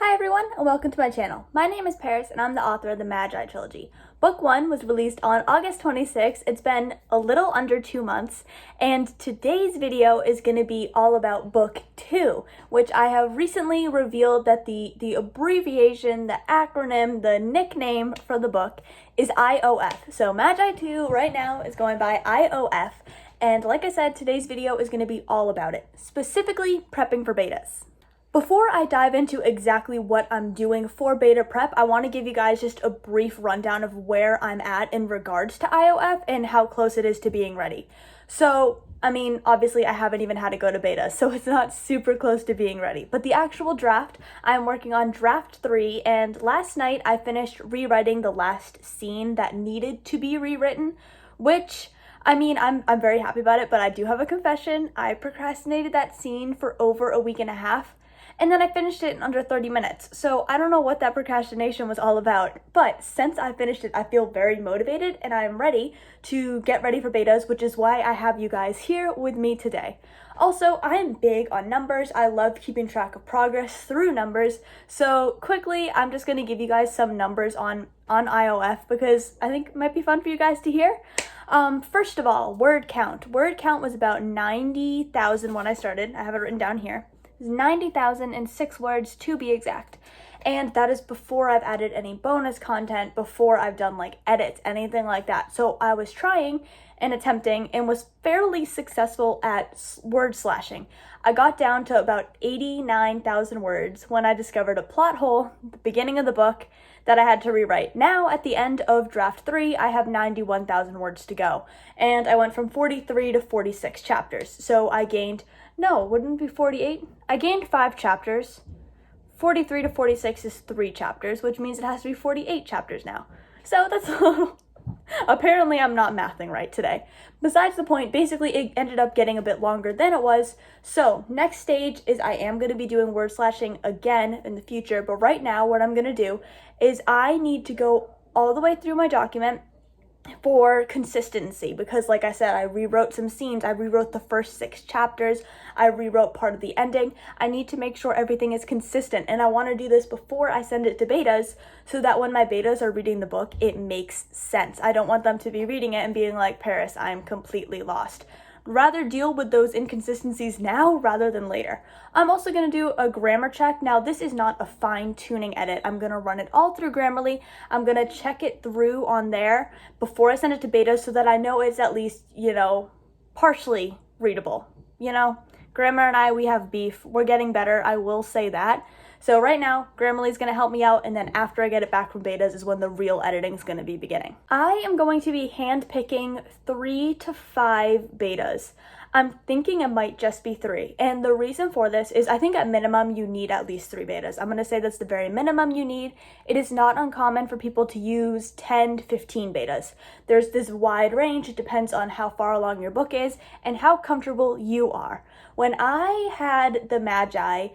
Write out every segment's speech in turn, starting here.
Hi everyone, and welcome to my channel. My name is Paris, and I'm the author of the Mageye trilogy. Book 1 was released on August 26th. It's been a little under 2 months, and today's video is going to be all about Book 2, which I have recently revealed that the abbreviation, the acronym, the nickname for the book is IOF. So Mageye 2 right now is going by IOF, and like I said, today's video is going to be all about it, specifically prepping for betas. Before I dive into exactly what I'm doing for beta prep, I want to give you guys just a brief rundown of where I'm at in regards to IOF and how close it is to being ready. So, obviously I haven't even had to go to beta, so it's not super close to being ready. But the actual draft, I'm working on draft 3, and last night I finished rewriting the last scene that needed to be rewritten, which I'm very happy about it, but I do have a confession. I procrastinated that scene for over a week and a half. And then I finished it in under 30 minutes. So I don't know what that procrastination was all about, but since I finished it, I feel very motivated and I'm ready to get ready for betas, which is why I have you guys here with me today. Also, I'm big on numbers. I love keeping track of progress through numbers. So quickly, I'm just gonna give you guys some numbers on IOF because I think it might be fun for you guys to hear. First of all, word count. Word count was about 90,000 when I started. I have it written down here. 90,006 words to be exact. And that is before I've added any bonus content, before I've done like edits, anything like that. So I was trying and attempting and was fairly successful at word slashing. I got down to about 89,000 words when I discovered a plot hole at the beginning of the book that I had to rewrite. Now, at the end of draft 3, I have 91,000 words to go. And I went from 43 to 46 chapters. So I gained, no, wouldn't it be 48? I gained 5 chapters. 43 to 46 is 3 chapters, which means it has to be 48 chapters now. So that's a little... Apparently I'm not mathing right today. Besides the point, basically it ended up getting a bit longer than it was. So next stage is I am going to be doing word slashing again in the future, but right now what I'm going to do is I need to go all the way through my document for consistency, because like I said, I rewrote some scenes. I rewrote the first 6 chapters. I rewrote part of the ending. I need to make sure everything is consistent, and I want to do this before I send it to betas so that when my betas are reading the book, it makes sense. I don't want them to be reading it and being like, Paris, I'm completely lost. Rather deal with those inconsistencies now rather than later. I'm also going to do a grammar check. Now, this is not a fine-tuning edit. I'm going to run it all through Grammarly. I'm going to check it through on there before I send it to beta so that I know it's at least, partially readable. Grammar and I, we have beef. We're getting better, I will say that. So right now, Grammarly is going to help me out, and then after I get it back from betas is when the real editing is going to be beginning. I am going to be handpicking 3 to 5 betas. I'm thinking it might just be 3, and the reason for this is I think at minimum you need at least 3 betas. I'm going to say that's the very minimum you need. It is not uncommon for people to use 10 to 15 betas. There's this wide range. It depends on how far along your book is and how comfortable you are. When I had the Mageye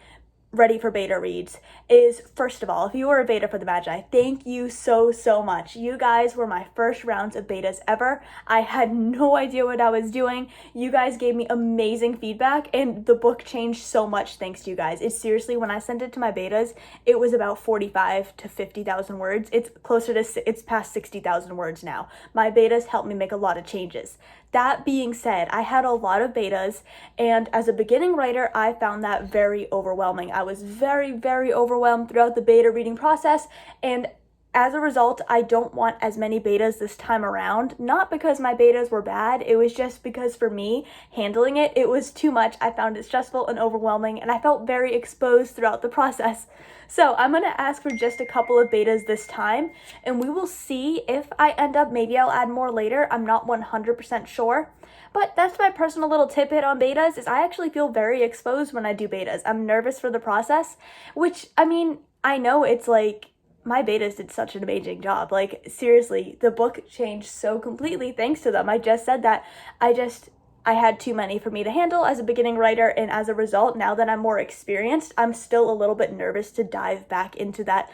ready for beta reads is, first of all, if you were a beta for the Mageye, thank you so much. You guys were my first rounds of betas ever. I had no idea what I was doing. You guys gave me amazing feedback, and the book changed so much thanks to you guys. It's seriously, when I sent it to my betas, it was about 45 to 50,000 words. It's past 60,000 words now. My betas helped me make a lot of changes. That being said, I had a lot of betas, and as a beginning writer, I found that very overwhelming. I was very overwhelmed throughout the beta reading process, and as a result, I don't want as many betas this time around. Not because my betas were bad, it was just because for me, handling it was too much. I found it stressful and overwhelming, and I felt very exposed throughout the process. So I'm gonna ask for just a couple of betas this time, and we will see if I end up, maybe I'll add more later. I'm not 100% sure. But that's my personal little tidbit on betas, is I actually feel very exposed when I do betas. I'm nervous for the process, which, I know it's like, my betas did such an amazing job. Like, seriously, the book changed so completely thanks to them. I just said that. I had too many for me to handle as a beginning writer, and as a result, now that I'm more experienced, I'm still a little bit nervous to dive back into that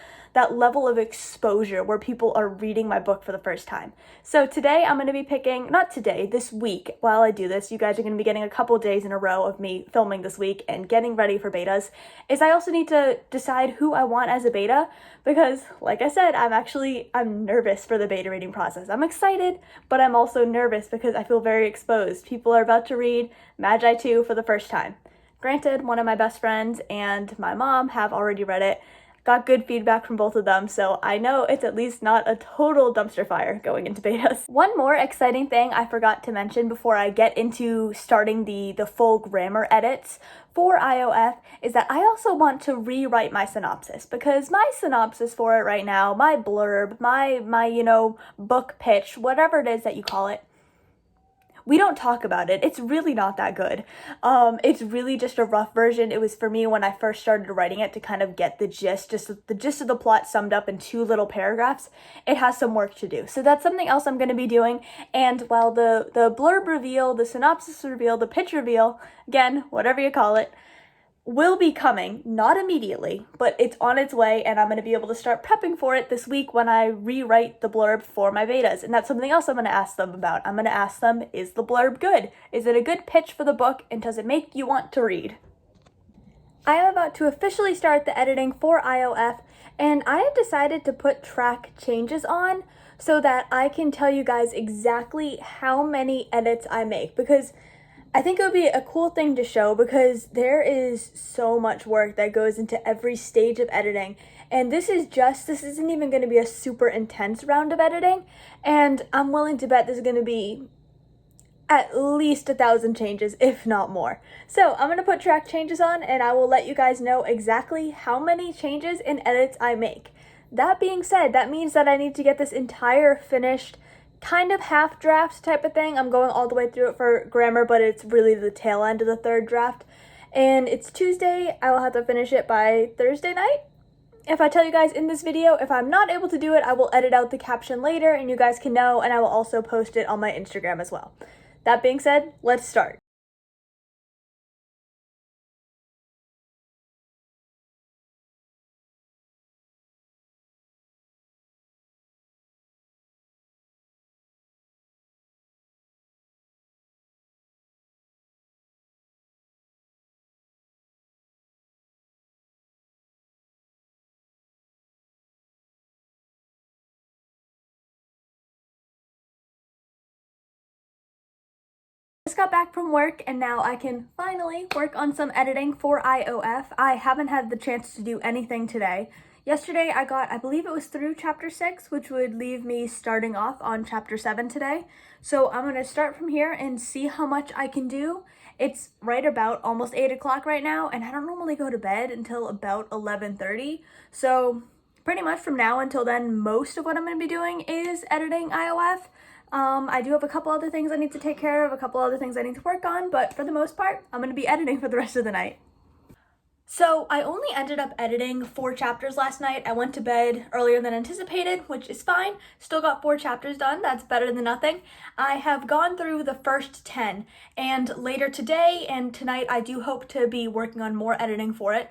level of exposure where people are reading my book for the first time. So today I'm going to be picking, not today, this week, while I do this, you guys are going to be getting a couple days in a row of me filming this week and getting ready for betas, is I also need to decide who I want as a beta, because like I said, I'm nervous for the beta reading process. I'm excited, but I'm also nervous because I feel very exposed. People are about to read Mageye 2 for the first time. Granted, one of my best friends and my mom have already read it. Got good feedback from both of them, so I know it's at least not a total dumpster fire going into betas. One more exciting thing I forgot to mention before I get into starting the full grammar edits for IOF is that I also want to rewrite my synopsis, because my synopsis for it right now, my blurb, my book pitch, whatever it is that you call it, we don't talk about it. It's really not that good. It's really just a rough version. It was for me when I first started writing it to kind of get the gist, just the gist of the plot summed up in 2 little paragraphs. It has some work to do. So that's something else I'm going to be doing. And while the blurb reveal, the synopsis reveal, the pitch reveal, again, whatever you call it, will be coming, not immediately, but it's on its way, and I'm going to be able to start prepping for it this week when I rewrite the blurb for my betas. And that's something else I'm going to ask them about. I'm going to ask them, is the blurb good? Is it a good pitch for the book, and does it make you want to read? I am about to officially start the editing for IOF, and I have decided to put track changes on so that I can tell you guys exactly how many edits I make, because I think it would be a cool thing to show, because there is so much work that goes into every stage of editing, and this isn't even going to be a super intense round of editing, and I'm willing to bet this is going to be at least 1,000 changes, if not more. So I'm going to put track changes on, and I will let you guys know exactly how many changes and edits I make. That being said, that means that I need to get this entire finished kind of half draft type of thing. I'm going all the way through it for grammar, but it's really the tail end of the 3rd draft. And it's Tuesday. I will have to finish it by Thursday night. If I tell you guys in this video, if I'm not able to do it, I will edit out the caption later and you guys can know, and I will also post it on my Instagram as well. That being said, let's start. Just got back from work, and now I can finally work on some editing for IOF. I haven't had the chance to do anything today. Yesterday I believe it was through chapter 6, which would leave me starting off on chapter 7 today. So I'm going to start from here and see how much I can do. It's right about almost 8 o'clock right now, and I don't normally go to bed until about 11:30. So pretty much from now until then, most of what I'm going to be doing is editing IOF. I do have a couple other things I need to take care of, a couple other things I need to work on, but for the most part, I'm going to be editing for the rest of the night. So I only ended up editing 4 chapters last night. I went to bed earlier than anticipated, which is fine. Still got 4 chapters done. That's better than nothing. I have gone through the first 10, and later today and tonight I do hope to be working on more editing for it.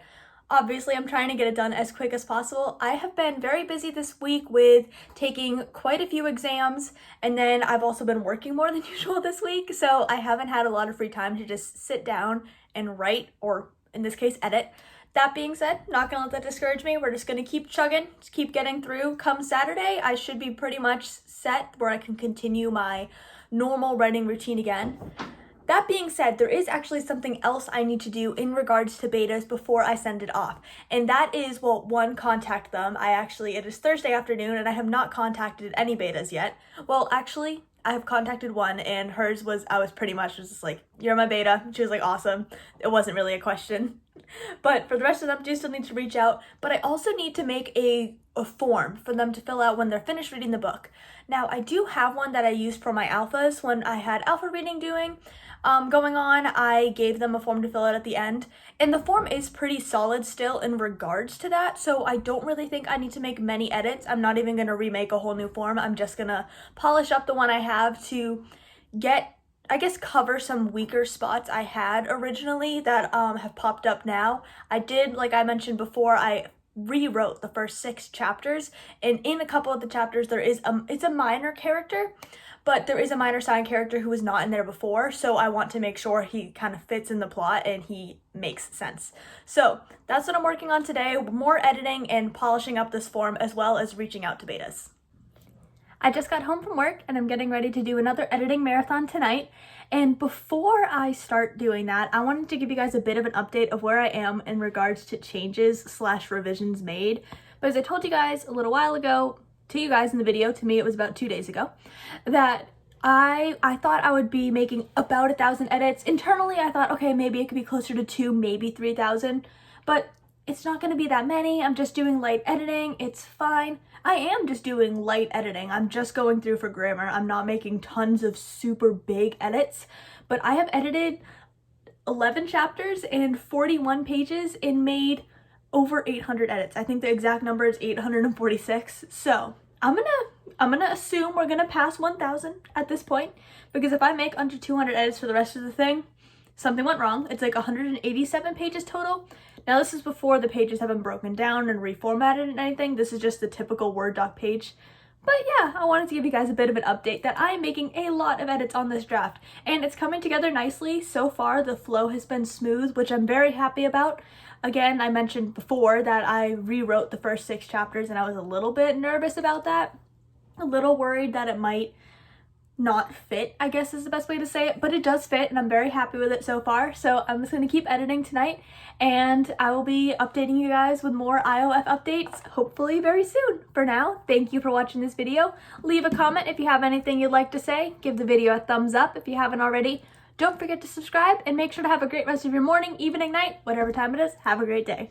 Obviously, I'm trying to get it done as quick as possible. I have been very busy this week with taking quite a few exams, and then I've also been working more than usual this week, so I haven't had a lot of free time to just sit down and write, or in this case, edit. That being said, not gonna let that discourage me. We're just gonna keep chugging, just keep getting through. Come Saturday, I should be pretty much set where I can continue my normal writing routine again. That being said, there is actually something else I need to do in regards to betas before I send it off. And that is, well, one, contact them. It is Thursday afternoon and I have not contacted any betas yet. Well, actually, I have contacted one, and hers was, I was pretty much just like, you're my beta. She was like, awesome. It wasn't really a question. But for the rest of them, I still need to reach out. But I also need to make a form for them to fill out when they're finished reading the book. Now, I do have one that I used for my alphas when I had alpha reading going on. I gave them a form to fill out at the end, and the form is pretty solid still in regards to that, so I don't really think I need to make many edits. I'm not even going to remake a whole new form. I'm just going to polish up the one I have to get I guess, cover some weaker spots I had originally that have popped up now. I did, like I mentioned before, I rewrote the first 6 chapters, and in a couple of the chapters there is it's a minor character, but there is a minor side character who was not in there before, so I want to make sure he kind of fits in the plot and he makes sense. So that's what I'm working on today, more editing and polishing up this form, as well as reaching out to betas. I just got home from work and I'm getting ready to do another editing marathon tonight. And before I start doing that, I wanted to give you guys a bit of an update of where I am in regards to changes/revisions made. Because I told you guys a little while ago, to you guys in the video, to me it was about 2 days ago, that I thought I would be making about 1,000 edits. Internally, I thought, okay, maybe it could be closer to 2, maybe 3,000, but it's not going to be that many. I'm just doing light editing. It's fine. I am just doing light editing. I'm just going through for grammar. I'm not making tons of super big edits, but I have edited 11 chapters and 41 pages and made over 800 edits. I think the exact number is 846. So I'm gonna assume we're gonna pass 1,000 at this point, because if I make under 200 edits for the rest of the thing, something went wrong. It's like 187 pages total. Now this is before the pages have been broken down and reformatted and anything. This is just the typical Word doc page. But yeah, I wanted to give you guys a bit of an update that I am making a lot of edits on this draft, and it's coming together nicely. So far, the flow has been smooth, which I'm very happy about. Again, I mentioned before that I rewrote the first 6 chapters and I was a little bit nervous about that. A little worried that it might not fit, I guess is the best way to say it, but it does fit and I'm very happy with it so far. So I'm just going to keep editing tonight and I will be updating you guys with more IOF updates hopefully very soon. For now, thank you for watching this video. Leave a comment if you have anything you'd like to say. Give the video a thumbs up if you haven't already. Don't forget to subscribe and make sure to have a great rest of your morning, evening, night, whatever time it is. Have a great day.